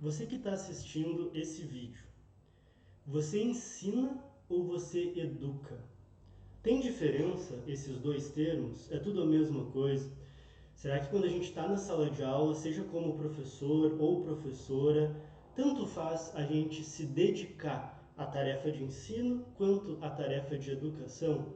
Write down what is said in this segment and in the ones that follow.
você que está assistindo esse vídeo, você ensina ou você educa? Tem diferença esses dois termos? É tudo a mesma coisa? Será que quando a gente está na sala de aula, seja como professor ou professora, tanto faz a gente se dedicar à tarefa de ensino quanto à tarefa de educação?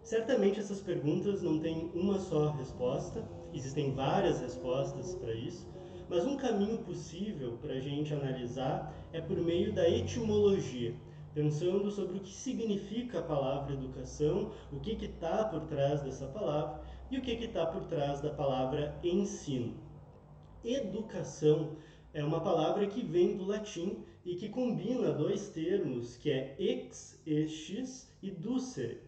Certamente essas perguntas não têm uma só resposta, existem várias respostas para isso, mas um caminho possível para a gente analisar é por meio da etimologia, pensando sobre o que significa a palavra educação, o que está por trás dessa palavra e o que está por trás da palavra ensino. Educação é uma palavra que vem do latim e que combina dois termos, que é ex, estis, e ducere.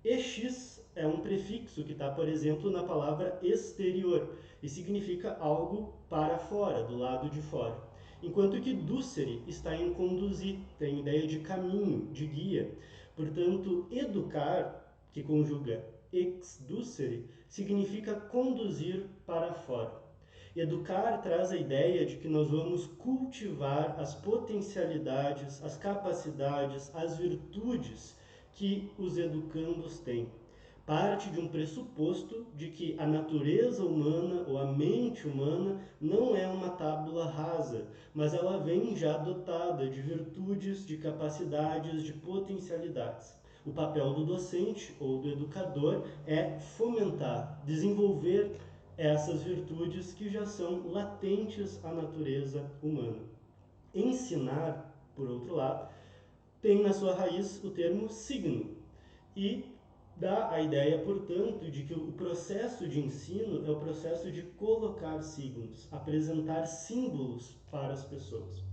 Ex é um prefixo que está, por exemplo, na palavra exterior e significa algo para fora, do lado de fora. Enquanto que ducere está em conduzir, tem ideia de caminho, de guia. Portanto, educar, que conjuga ex ducere, significa conduzir para fora. Educar traz a ideia de que nós vamos cultivar as potencialidades, as capacidades, as virtudes que os educandos têm. Parte de um pressuposto de que a natureza humana ou a mente humana não é uma tábula rasa, mas ela vem já dotada de virtudes, de capacidades, de potencialidades. O papel do docente ou do educador é fomentar, desenvolver essas virtudes que já são latentes à natureza humana. Ensinar, por outro lado, tem na sua raiz o termo signo e dá a ideia, portanto, de que o processo de ensino é o processo de colocar signos, apresentar símbolos para as pessoas.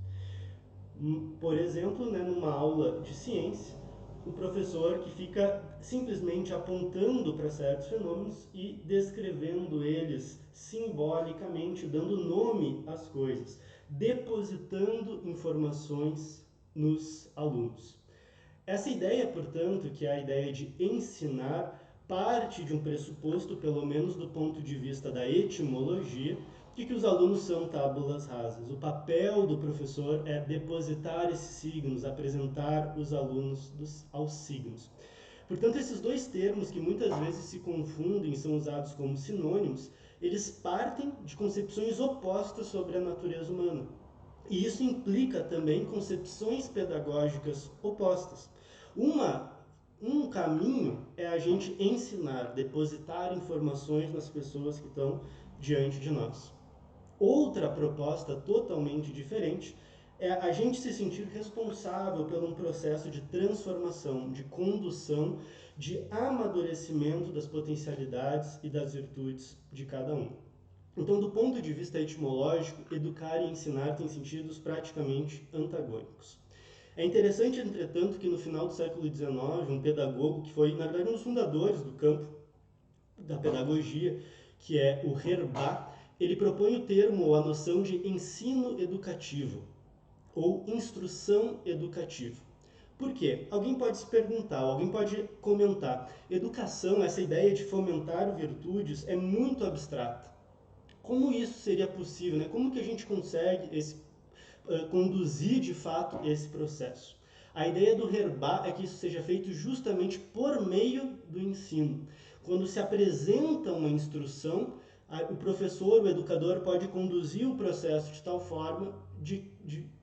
Por exemplo, numa aula de ciência, o professor que fica simplesmente apontando para certos fenômenos e descrevendo eles simbolicamente, dando nome às coisas, depositando informações nos alunos. Essa ideia, portanto, que é a ideia de ensinar, parte de um pressuposto, pelo menos do ponto de vista da etimologia, de que os alunos são tábulas rasas. O papel do professor é depositar esses signos, apresentar os alunos aos signos. Portanto, esses dois termos, que muitas vezes se confundem e são usados como sinônimos, eles partem de concepções opostas sobre a natureza humana. E isso implica também concepções pedagógicas opostas. Um caminho é a gente ensinar, depositar informações nas pessoas que estão diante de nós. Outra proposta totalmente diferente é a gente se sentir responsável por um processo de transformação, de condução, de amadurecimento das potencialidades e das virtudes de cada um. Então, do ponto de vista etimológico, educar e ensinar têm sentidos praticamente antagônicos. É interessante, entretanto, que no final do século XIX, um pedagogo que foi, na verdade, um dos fundadores do campo da pedagogia, que é o Herbach, ele propõe o termo ou a noção de ensino educativo ou instrução educativa. Por quê? Alguém pode se perguntar, alguém pode comentar, educação, essa ideia de fomentar virtudes é muito abstrata. Como isso seria possível, né? Como que a gente consegue conduzir de fato esse processo? A ideia do Herbach é que isso seja feito justamente por meio do ensino. Quando se apresenta uma instrução, o professor, o educador, pode conduzir o processo de tal forma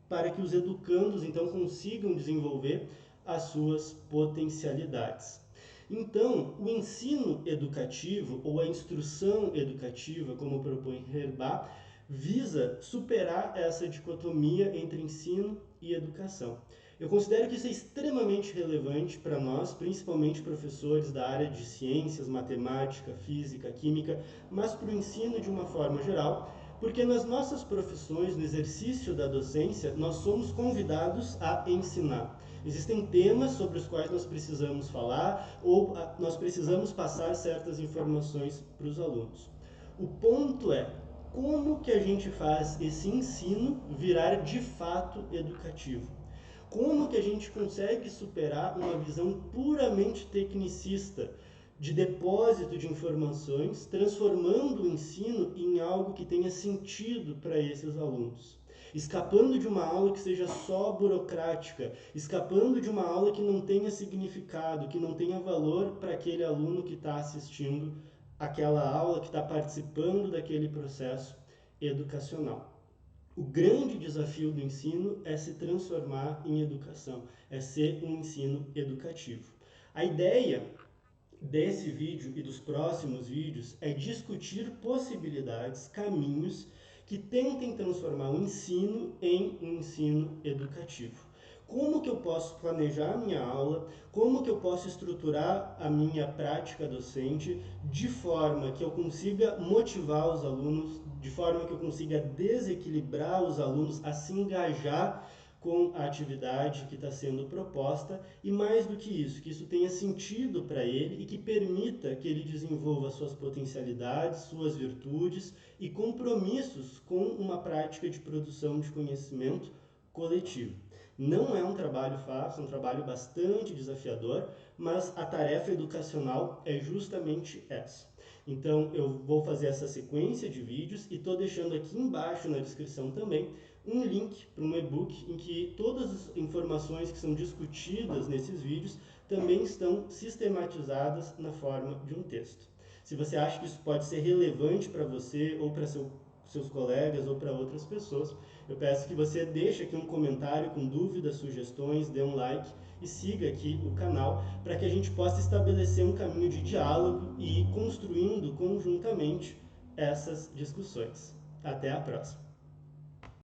para que os educandos então consigam desenvolver as suas potencialidades. Então, o ensino educativo ou a instrução educativa, como propõe Herbach, visa superar essa dicotomia entre ensino e educação. Eu considero que isso é extremamente relevante para nós, principalmente professores da área de ciências, matemática, física, química, mas para o ensino de uma forma geral, porque nas nossas profissões, no exercício da docência, nós somos convidados a ensinar. Existem temas sobre os quais nós precisamos falar ou nós precisamos passar certas informações para os alunos. O ponto é como que a gente faz esse ensino virar de fato educativo. Como que a gente consegue superar uma visão puramente tecnicista de depósito de informações, transformando o ensino em algo que tenha sentido para esses alunos. escapando de uma aula que seja só burocrática, escapando de uma aula que não tenha significado, que não tenha valor para aquele aluno que está assistindo aquela aula, que está participando daquele processo educacional. O grande desafio do ensino é se transformar em educação, é ser um ensino educativo. A ideia desse vídeo e dos próximos vídeos é discutir possibilidades, caminhos que tentem transformar o ensino em um ensino educativo. Como que eu posso planejar a minha aula, como que eu posso estruturar a minha prática docente de forma que eu consiga motivar os alunos, de forma que eu consiga desequilibrar os alunos a se engajar com a atividade que está sendo proposta e, mais do que isso tenha sentido para ele e que permita que ele desenvolva suas potencialidades, suas virtudes e compromissos com uma prática de produção de conhecimento coletivo. Não é um trabalho fácil, é um trabalho bastante desafiador, mas a tarefa educacional é justamente essa. Então eu vou fazer essa sequência de vídeos e estou deixando aqui embaixo na descrição também um link para um e-book em que todas as informações que são discutidas nesses vídeos também estão sistematizadas na forma de um texto. Se você acha que isso pode ser relevante para você ou para seus colegas ou para outras pessoas, eu peço que você deixe aqui um comentário com dúvidas, sugestões, dê um like e siga aqui o canal para que a gente possa estabelecer um caminho de diálogo e ir construindo conjuntamente essas discussões. Até a próxima!